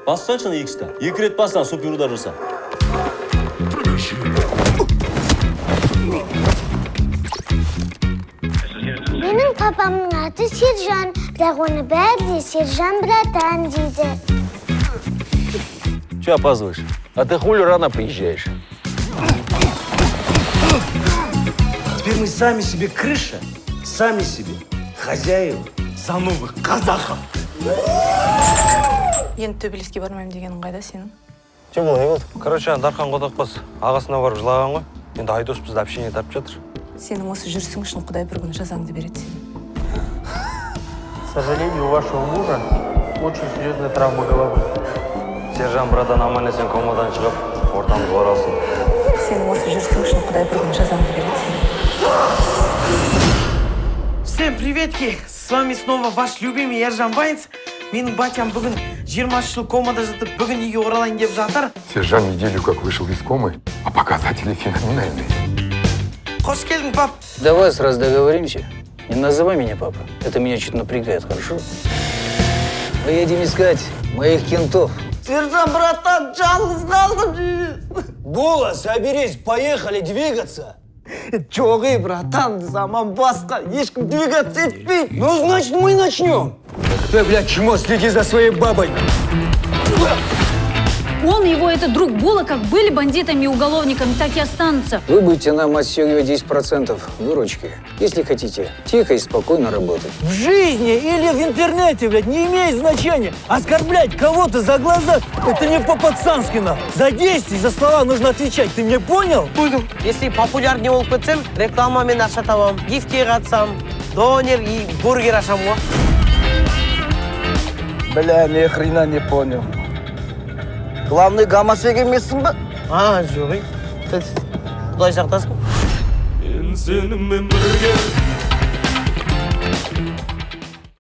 Бассаңшыны X-та. 2 рет бассаң супер удар жаса. Benim papamın adı Sercan. Бірақ оны бәрі Сержан братан дейді. Че опаздываешь? А ты хули рано приезжаешь? Теперь мы сами себе крыша, сами себе хозяева за новых казахов. Енді төбелеске бармаймын дегенің қайда сенің? Че бұл, не болды? Короче, Дархан Қодақбас ағасына барып жылаған ғой. Енді Айдос бізді общение тапып жатыр. Сенің осы жүрісің үшін Құдай бір күні жазаңды береді сенің. К сожалению, у вашего мужа очень серьезная травма головы. Сержан братан аман-есен комадан шығып, ортамыз оралсын. Сенің осы жүрісің үшін Құдай бір күні жазаңды береді сенің. Всем приветки! С вами снова ваш любимый Ержан Вайнц. Менің батям бүгін 20 жыл комада жатып, бүгін үйге оралайын деп жатыр. Сержан неделю как вышел из комы, а показатели феноменальные. Қош келдің, пап. Давай сразу договоримся. Не называй меня папа. Это меня чуть напрягает, хорошо? Мы едем искать моих кентов. Сержан, братан, жалғыз қалдым. Була, соберись, поехали двигаться. Жоғи, братан, заман басқа, ешкім двигаться етпейді. Ну, значит, мы начнем. Ты, блядь, чмо, следи за своей бабой. Он, его этот друг Була, как были бандитами и уголовниками, так и останутся. Вы будете нам отстегивать 10% выручки, если хотите тихо и спокойно работать. В жизни или в интернете, блядь, не имеет значения. Оскорблять кого-то за глаза – это не по-пацански, нахуй. За действия, за слова нужно отвечать. Ты меня понял? Понял. Если популярный болып кетсем, рекламамен ақша табам, гифтке қатсам, донер и бургер ашам ғой. Бля, ни хрена не понял. Главный гомосек емессің ба? Жоғи. Құдай сақтасын.